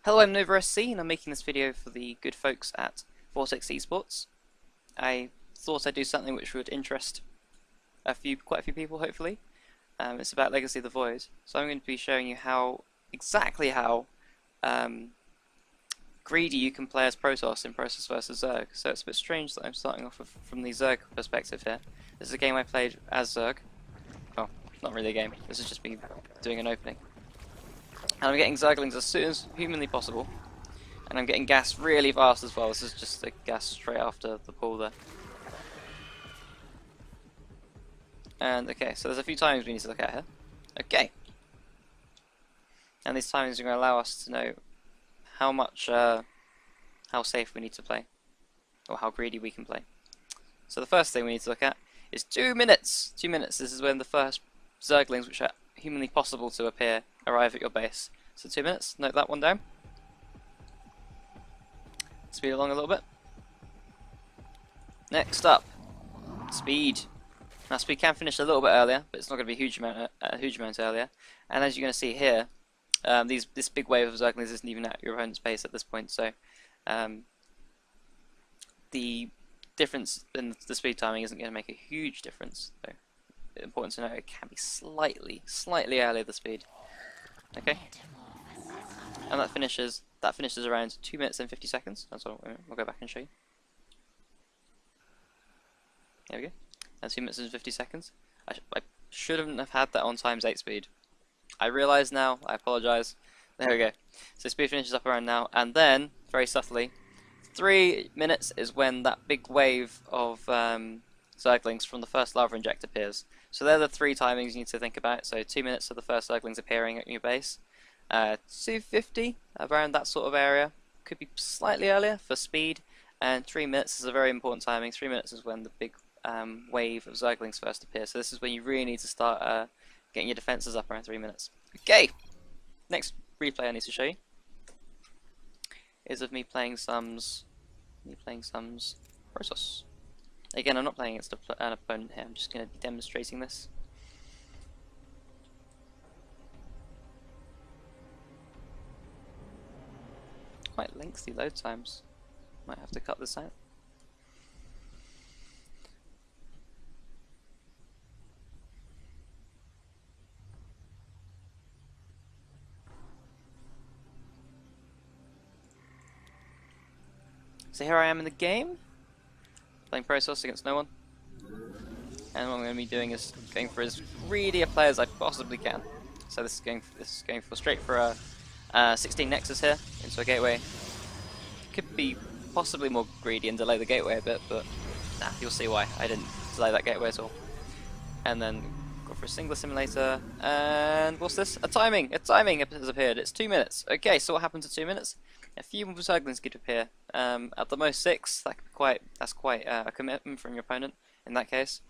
Hello, I'm NovaSC and I'm making this video for the good folks at Vortex Esports. I thought I'd do something which would interest quite a few people, hopefully. It's about Legacy of the Void. So I'm going to be showing you exactly how greedy you can play as Protoss in Protoss vs Zerg. So it's a bit strange that I'm starting off from the Zerg perspective here. This is a game I played as Zerg. Well, not really a game, this is just me doing an opening. And I'm getting Zerglings as soon as humanly possible. And I'm getting gas really fast as well. This is just the gas straight after the pull there. And okay, so there's a few timings we need to look at here. Okay. And these timings are going to allow us to know how much, how safe we need to play. Or how greedy we can play. So the first thing we need to look at is 2 minutes. 2 minutes, this is when the first Zerglings, which are humanly possible to appear, arrive at your base. So 2 minutes, note that one down. Speed along a little bit. Next up, speed. Now speed can finish a little bit earlier, but it's not going to be a huge amount earlier. And as you're going to see here, this big wave of Zerglings isn't even at your opponent's base at this point, so the difference in the speed timing isn't going to make a huge difference. So important to note, it can be slightly earlier the speed. Okay, and that finishes around 2 minutes and 50 seconds. That's what we'll go back and show you. There we go. That's 2 minutes and 50 seconds. I shouldn't have had that on ×8 speed. I realise now. I apologise. There we go. So speed finishes up around now, and then very subtly, 3 minutes is when that big wave of Zerglings from the first lava inject appears. So they're the three timings you need to think about. So 2 minutes of the first Zerglings appearing at your base. 250, around that sort of area. Could be slightly earlier for speed. And 3 minutes is a very important timing. 3 minutes is when the big wave of Zerglings first appears. So this is when you really need to start getting your defenses up around 3 minutes. Okay, next replay I need to show you is of me playing some Protoss. Again, I'm not playing against an opponent here, I'm just going to be demonstrating this. Quite lengthy load times. Might have to cut this out. So here I am in the game, playing Protoss against no one, and what I'm going to be doing is going for as greedy a play as I possibly can. So this is going straight for a 16 Nexus here into a gateway. Could be possibly more greedy and delay the gateway a bit, but nah, you'll see why I didn't delay that gateway at all. And then go for a single simulator, and what's this? A timing has appeared. It's 2 minutes. Okay, so what happens at 2 minutes? A few more Zerglings could appear. At the most 6. That's quite a commitment from your opponent in that case.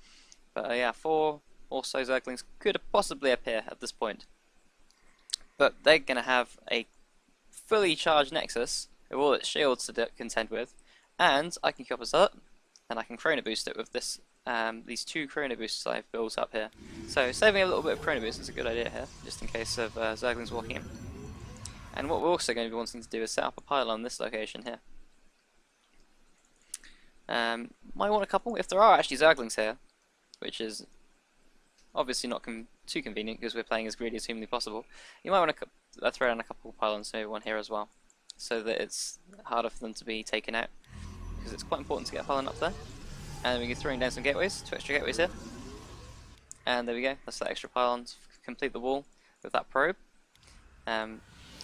But yeah, 4 or so Zerglings could possibly appear at this point. But they're going to have a fully charged Nexus with all its shields to contend with, and I can keep us up, and I can Chrono Boost it with this. These 2 Chrono Boosts I've built up here. So saving a little bit of Chrono Boost is a good idea here, just in case of Zerglings walking in. And what we're also going to be wanting to do is set up a pylon on this location here. Might want a couple, if there are actually Zerglings here, which is obviously not too convenient because we're playing as greedy as humanly possible. You might want to throw down a couple of pylons, maybe one here as well, so that it's harder for them to be taken out, because it's quite important to get a pylon up there. And we can throw down some gateways, 2 extra gateways here. And there we go, that's that extra pylon to complete the wall with that probe.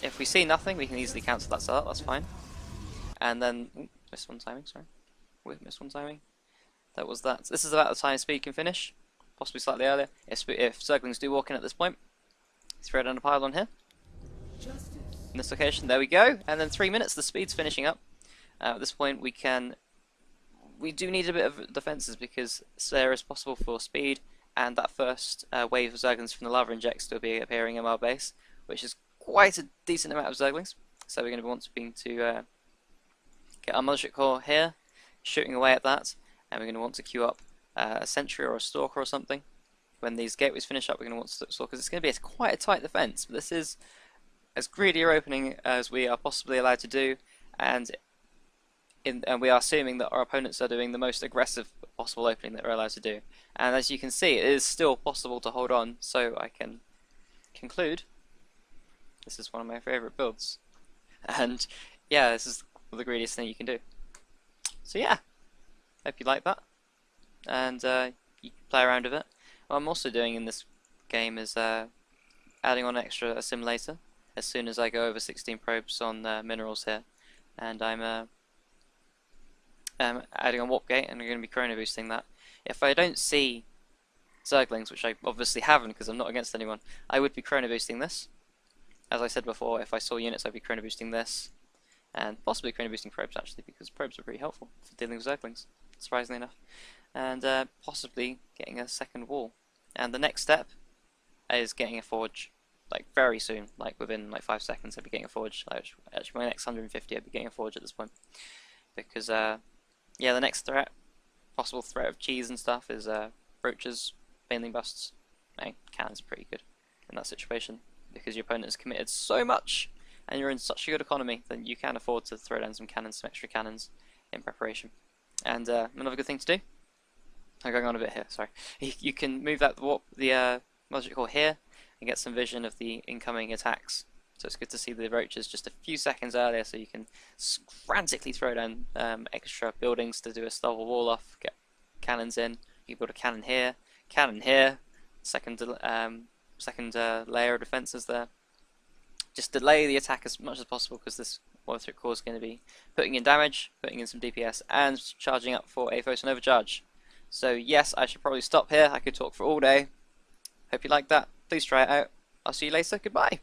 If we see nothing, we can easily cancel that setup, that's fine. And then, missed one timing, sorry. Missed one timing. That was that. This is about the time speed can finish, possibly slightly earlier. If Zerglings do walk in at this point, throw down a pylon here. In this location, there we go. And then 3 minutes, the speed's finishing up. At this point, we do need a bit of defenses because there is possible for speed and that first wave of Zerglings from the lava injects to be appearing in our base, which is quite a decent amount of Zerglings. So we're going to want to get our mothership core here, shooting away at that, and we're going to want to queue up a sentry or a stalker or something. When these gateways finish up, we're going to want to stalker, because it's going to be quite a tight defense. But this is as greedy a opening as we are possibly allowed to do, and and we are assuming that our opponents are doing the most aggressive possible opening that we're allowed to do. And as you can see, it is still possible to hold on, so I can conclude this is one of my favourite builds. And yeah, this is the greediest thing you can do. So yeah, hope you like that, and you can play around with it. What I'm also doing in this game is adding on extra assimilator as soon as I go over 16 probes on minerals here, and I'm adding on warp gate, and I'm going to be chrono boosting that. If I don't see Zerglings, which I obviously haven't because I'm not against anyone, I would be chrono boosting this. As I said before, if I saw units, I'd be chrono boosting this, and possibly chrono boosting probes actually, because probes are pretty helpful for dealing with Zerglings, surprisingly enough, and possibly getting a second wall. And the next step is getting a forge, like very soon, like within like 5 seconds. I'd be getting a forge. Actually, my next 150, I'd be getting a forge at this point, because yeah, the next threat, possible threat of cheese and stuff, is roaches, baneling busts. Cannons are pretty good in that situation, because your opponent has committed so much, and you're in such a good economy that you can afford to throw down some cannons, some extra cannons in preparation. And another good thing to do, I'm going on a bit here, sorry. You can move that the logic core here and get some vision of the incoming attacks. So it's good to see the roaches just a few seconds earlier, so you can frantically throw down extra buildings to do a level wall off, get cannons in. You can build a cannon here, second layer of defences there. Just delay the attack as much as possible, because this logic core is going to be putting in damage, putting in some DPS, and charging up for a photon overcharge. So yes, I should probably stop here. I could talk for all day. Hope you like that. Please try it out. I'll see you later. Goodbye.